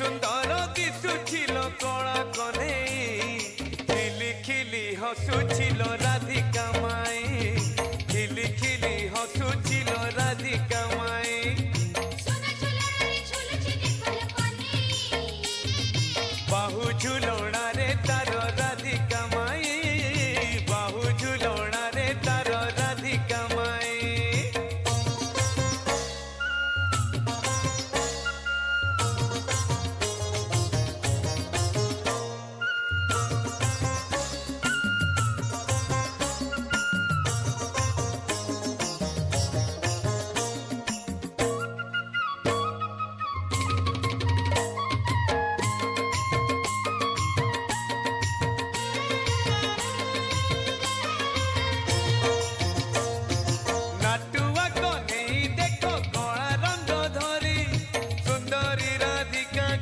सुंदर दिशुछिल कला कने खिली खिली हसुछिल राधिका माई खिली खिली हसुछिल राधिका माई बाहु झुलण